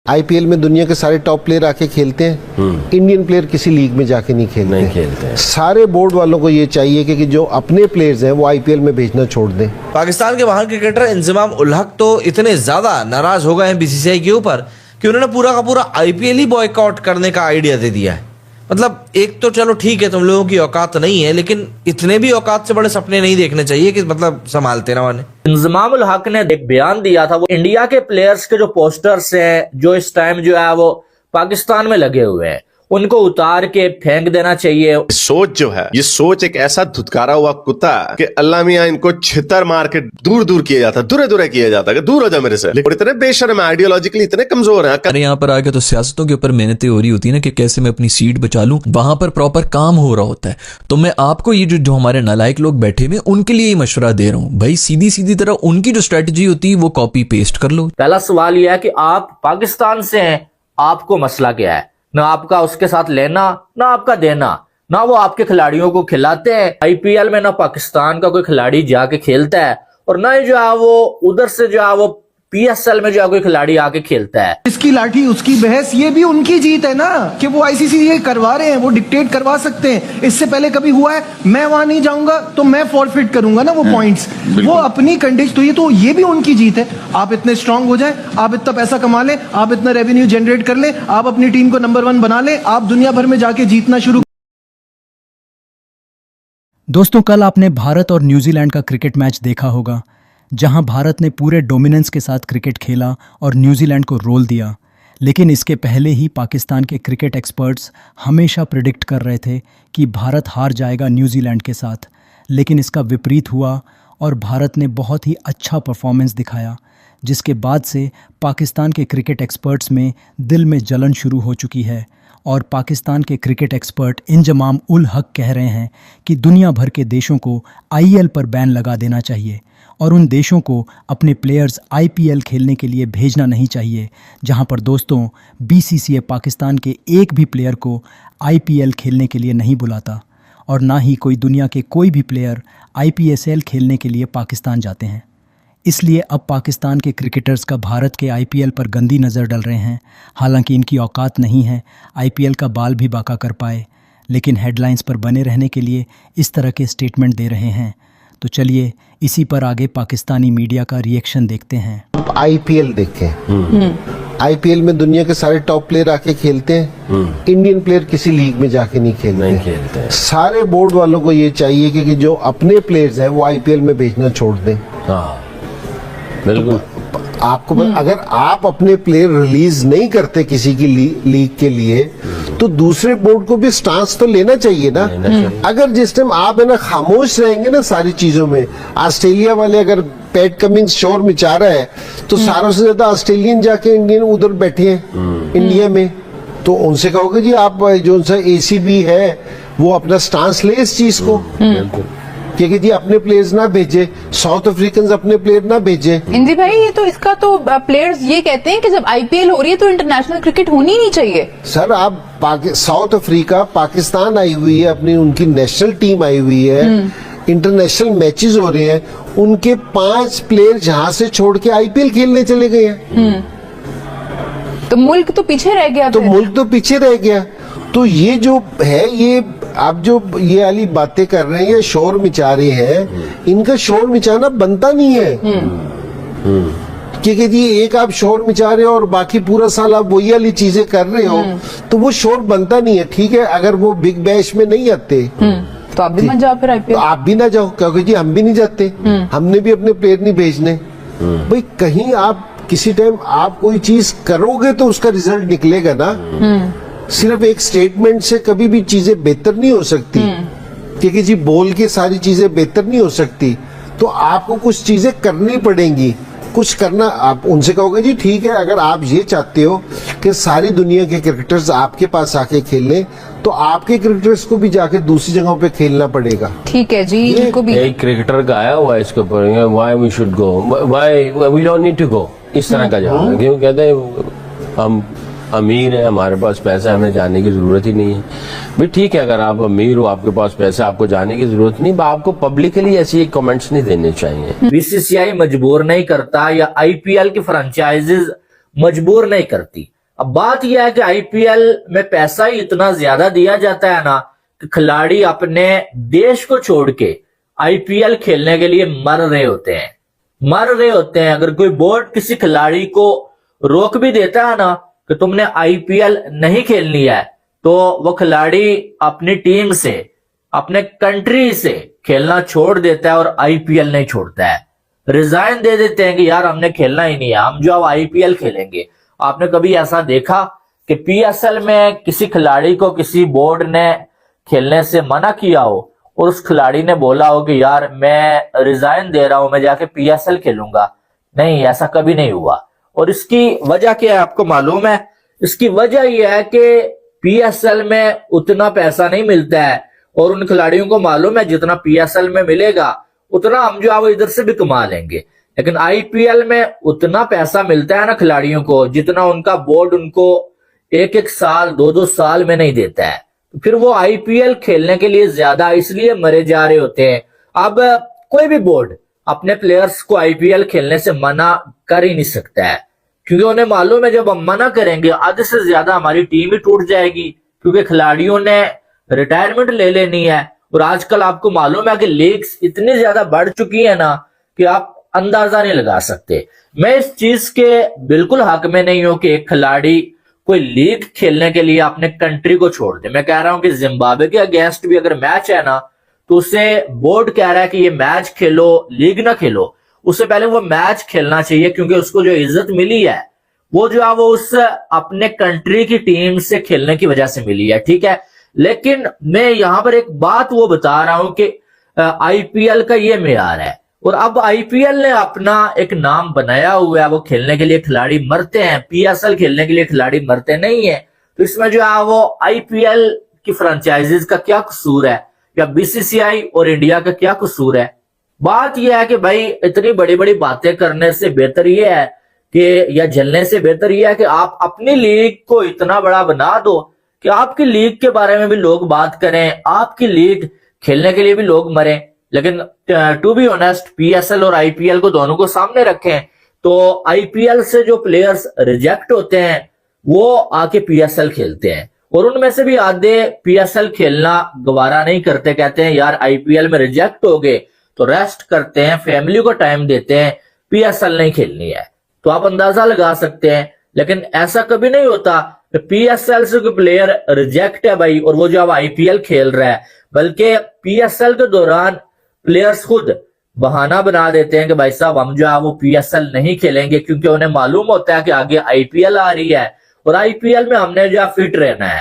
IPL में दुनिया के सारे टॉप प्लेयर आके खेलते हैं। इंडियन प्लेयर किसी लीग में जाके नहीं खेलते हैं। सारे बोर्ड वालों को ये चाहिए कि जो अपने प्लेयर्स हैं वो आईपीएल में भेजना छोड़ दें। पाकिस्तान के महान क्रिकेटर इंजमाम उल हक तो इतने ज्यादा नाराज हो गए हैं बीसीसीआई के ऊपर कि उन्होंने पूरा का पूरा आईपीएल ही बॉयकॉट करने का आइडिया दे दिया है। मतलब एक तो चलो ठीक है, तुम लोगों की औकात नहीं है, लेकिन इतने भी औकात से बड़े सपने नहीं देखने चाहिए कि मतलब संभालते ना माने। इंजमाम उल हक ने एक बयान दिया था, वो इंडिया के प्लेयर्स के जो पोस्टर्स हैं जो इस टाइम जो है वो पाकिस्तान में लगे हुए हैं, उनको उतार के फेंक देना चाहिए। सोच जो है, ये सोच एक ऐसा धुतकारा हुआ कुत्ता कि अल्लाह मियां इनको छितर मार के दूर दूर किया जाता, दूर किया जाता, कि दूर हो जा मेरे से। और इतने बेशर्म है, आइडियोलॉजिकली इतने कमजोर हैं। अरे यहाँ पर आके तो सियासतों के ऊपर मेहनतें हो रही होती है ना कि कैसे मैं अपनी सीट बचा लूं, वहां पर प्रॉपर काम हो रहा होता है। तो मैं आपको ये जो हमारे नालायक लोग बैठे हुए उनके लिए ही मशवरा दे रहा हूँ, भाई सीधी तरह उनकी जो स्ट्रेटजी होती है वो कॉपी पेस्ट कर लो। पहला सवाल यह है कि आप पाकिस्तान से हैं, आपको मसला क्या है? ना आपका उसके साथ लेना ना आपका देना, ना वो आपके खिलाड़ियों को खिलाते हैं। आईपीएल में ना पाकिस्तान का कोई खिलाड़ी जाके खेलता है और ना ही जो है वो उधर से जो है वो पीएसएल में जो है कोई खिलाड़ी आके खेलता है। इसकी लाठी उसकी बहस, ये भी उनकी जीत है ना कि वो आईसीसी ये करवा रहे हैं, वो डिक्टेट करवा सकते हैं। इससे पहले कभी हुआ है? मैं वहां नहीं जाऊंगा तो मैं फॉरफिट करूंगा ना वो पॉइंट्स, वो अपनी कंडीशन। तो ये भी उनकी जीत है। आप इतने स्ट्रांग हो जाएं, आप इतना पैसा कमा लें, आप इतना रेवेन्यू जनरेट कर लें, आप अपनी टीम को नंबर 1 बना लें, आप दुनिया भर में जाके जीतना शुरू। दोस्तों, कल आपने भारत और न्यूजीलैंड का क्रिकेट मैच देखा होगा, जहां भारत ने पूरे डोमिनेंस के साथ क्रिकेट खेला और न्यूजीलैंड को रोल दिया। लेकिन इसके पहले ही पाकिस्तान के क्रिकेट एक्सपर्ट्स हमेशा प्रेडिक्ट कर रहे थे कि भारत हार जाएगा न्यूजीलैंड के साथ, लेकिन इसका विपरीत हुआ और भारत ने बहुत ही अच्छा परफॉर्मेंस दिखाया, जिसके बाद से पाकिस्तान के क्रिकेट एक्सपर्ट्स में दिल में जलन शुरू हो चुकी है। और पाकिस्तान के क्रिकेट एक्सपर्ट इंजमाम उल हक कह रहे हैं कि दुनिया भर के देशों को आईएल पर बैन लगा देना चाहिए और उन देशों को अपने प्लेयर्स आईपीएल खेलने के लिए भेजना नहीं चाहिए, जहां पर दोस्तों बीसीसीआई पाकिस्तान के एक भी प्लेयर को आईपीएल खेलने के लिए नहीं बुलाता और ना ही कोई दुनिया के कोई भी प्लेयर आईपीएल खेलने के लिए पाकिस्तान जाते हैं। इसलिए अब पाकिस्तान के क्रिकेटर्स का भारत के आईपीएल पर गंदी नज़र डल रहे हैं। हालांकि इनकी औकात नहीं है आईपीएल का बाल भी बाका कर पाए, लेकिन हेडलाइंस पर बने रहने के लिए इस तरह के स्टेटमेंट दे रहे हैं। तो चलिए इसी पर आगे पाकिस्तानी मीडिया का रिएक्शन देखते हैं। आप आईपीएल देखें, आईपीएल में दुनिया के सारे टॉप प्लेयर आके खेलते हैं। इंडियन प्लेयर किसी लीग में जाके नहीं खेलते हैं। सारे बोर्ड वालों को ये चाहिए कि जो अपने प्लेयर्स हैं वो आईपीएल में भेजना छोड़ दें। बिल्कुल। आपको अगर आप अपने प्लेयर रिलीज नहीं करते किसी की लीग के लिए, तो दूसरे बोर्ड को भी स्टांस तो लेना चाहिए ना। अगर जिस टाइम आप है ना खामोश रहेंगे ना सारी चीजों में, ऑस्ट्रेलिया वाले अगर पैट कमिंग्स शोर मचा रहा है तो सारों से ज्यादा ऑस्ट्रेलियन जाके इंडियन उधर बैठे हैं इंडिया में, तो उनसे कहोगे जी आप जो सा एसीबी है वो अपना स्टांस ले इस चीज को कि जी अपने प्लेयर्स ना भेजे, साउथ अफ्रीकन अपने प्लेयर ना भेजे। इंजी भाई, ये तो इसका तो प्लेयर्स ये कहते हैं कि जब आईपीएल हो रही है तो इंटरनेशनल क्रिकेट होनी नहीं चाहिए। सर आप साउथ अफ्रीका पाकिस्तान आई हुई है, अपनी उनकी नेशनल टीम आई हुई है, इंटरनेशनल मैचेस हो रहे हैं, उनके 5 प्लेयर जहां से छोड़ के आईपीएल खेलने चले गए हैं। तो मुल्क तो पीछे रह गया। तो ये जो है, ये आप जो ये वाली बातें कर रहे हैं, शोर मचा रहे हैं, इनका शोर मचाना बनता नहीं है। क्योंकि जी एक आप शोर मचा रहे हो और बाकी पूरा साल आप वही वाली चीजें कर रहे हो, तो वो शोर बनता नहीं है। ठीक है, अगर वो बिग बैश में नहीं आते तो आप भी मत जाओ, फिर आईपीएल तो आप भी ना जाओ, क्योंकि जी हम भी नहीं जाते, हमने भी अपने प्लेयर नहीं भेजने। भाई कहीं आप किसी टाइम आप कोई चीज करोगे तो उसका रिजल्ट निकलेगा ना। सिर्फ एक स्टेटमेंट से कभी भी चीजें बेहतर नहीं हो सकती, क्योंकि जी बोल के सारी चीजें बेहतर नहीं हो सकती। तो आपको कुछ चीजें करनी पड़ेंगी, कुछ करना। आप उनसे कहोगे जी ठीक है, अगर आप ये चाहते हो कि सारी दुनिया के क्रिकेटर्स आपके पास आके खेलें, तो आपके क्रिकेटर्स को भी जाके दूसरी जगहों पे खेलना पड़ेगा। ठीक है जी, इनको भी एक क्रिकेटर का आया हुआ है इसके ऊपर, why we should go, why we don't need to go, इस तरह का जवाब। क्यों कहते हैं हम अमीर है, हमारे पास पैसा है, हमें जाने की जरूरत ही नहीं है। भाई ठीक है, अगर आप अमीर हो, आपके पास पैसा, आपको जाने की जरूरत नहीं, आपको पब्लिकली ऐसी कमेंट्स नहीं देने चाहिए। बीसीसीआई मजबूर नहीं करता या आईपीएल की फ्रेंचाइजीज मजबूर नहीं करती। अब बात यह है कि आईपीएल में पैसा ही इतना ज्यादा दिया जाता है ना कि खिलाड़ी अपने देश को छोड़ के आईपीएल खेलने के लिए मर रहे होते हैं। अगर कोई बोर्ड किसी खिलाड़ी को रोक भी देता है ना कि तुमने आईपीएल नहीं खेलनी है, तो वो खिलाड़ी अपनी टीम से, अपने कंट्री से खेलना छोड़ देता है और आईपीएल नहीं छोड़ता है। रिजाइन दे देते हैं कि यार हमने खेलना ही नहीं है, हम जो अब आईपीएल खेलेंगे। आपने कभी ऐसा देखा कि पीएसएल में किसी खिलाड़ी को किसी बोर्ड ने खेलने से मना किया हो और उस खिलाड़ी ने बोला हो कि यार मैं रिजाइन दे रहा हूं, मैं जाके पीएसएल खेलूंगा? नहीं, ऐसा कभी नहीं हुआ। और इसकी वजह क्या है आपको मालूम है? इसकी वजह यह है कि पीएसएल में उतना पैसा नहीं मिलता है और उन खिलाड़ियों को मालूम है जितना पीएसएल में मिलेगा उतना हम जो है वो इधर से भी कमा लेंगे। लेकिन आईपीएल में उतना पैसा मिलता है ना खिलाड़ियों को जितना उनका बोर्ड उनको एक एक साल, दो साल में नहीं देता है। फिर वो आईपीएल खेलने के लिए ज्यादा इसलिए मरे जा रहे होते हैं। अब कोई भी बोर्ड अपने प्लेयर्स को आईपीएल खेलने से मना कर ही नहीं सकता है, क्योंकि उन्हें मालूम है जब हम मना करेंगे आधे से ज्यादा हमारी टीम ही टूट जाएगी, क्योंकि खिलाड़ियों ने रिटायरमेंट ले लेनी है। और आजकल आपको मालूम है कि लीग्स इतनी ज्यादा बढ़ चुकी है ना कि आप अंदाजा नहीं लगा सकते। मैं इस चीज के बिल्कुल हक में नहीं हूं कि एक खिलाड़ी कोई लीग खेलने के लिए अपने कंट्री को छोड़ दे। मैं कह रहा हूं कि जिम्बाब्वे के अगेंस्ट भी अगर मैच है ना तो उसे बोर्ड कह रहा है कि ये मैच खेलो, लीग ना खेलो। उससे पहले वो मैच खेलना चाहिए, क्योंकि उसको जो इज्जत मिली है वो जो है वो उस अपने कंट्री की टीम से खेलने की वजह से मिली है, ठीक है। लेकिन मैं यहां पर एक बात वो बता रहा हूं कि आईपीएल का ये मेयार है और अब आईपीएल ने अपना एक नाम बनाया हुआ है। वो खेलने के लिए खिलाड़ी मरते हैं, पीएसएल खेलने के लिए खिलाड़ी मरते नहीं है। तो इसमें जो है वो आईपीएल की फ्रेंचाइजीज का क्या कसूर है या बीसीसीआई और इंडिया का क्या कसूर है? बात यह है कि भाई इतनी बड़ी बड़ी बातें करने से बेहतर यह है कि या जलने से बेहतर यह है कि आप अपनी लीग को इतना बड़ा बना दो कि आपकी लीग के बारे में भी लोग बात करें, आपकी लीग खेलने के लिए भी लोग मरें। लेकिन टू बी ऑनेस्ट पीएसएल और आईपीएल को दोनों को सामने रखें तो आईपीएल से जो प्लेयर्स रिजेक्ट होते हैं वो आके पीएसएल खेलते हैं और उनमें से भी आधे पीएसएल खेलना गवारा नहीं करते, कहते हैं यार आईपीएल में रिजेक्ट हो गए तो रेस्ट करते हैं, फैमिली को टाइम देते हैं, पीएसएल नहीं खेलनी है। तो आप अंदाजा लगा सकते हैं। लेकिन ऐसा कभी नहीं होता पीएसएल से कोई प्लेयर रिजेक्ट है भाई और वो जो अब आईपीएल खेल रहा है, बल्कि पीएसएल के दौरान प्लेयर्स खुद बहाना बना देते हैं कि भाई साहब हम जो है वो पीएसएल नहीं खेलेंगे, क्योंकि उन्हें मालूम होता है कि आगे आईपीएल आ रही है और आईपीएल में हमने जो है फिट रहना है।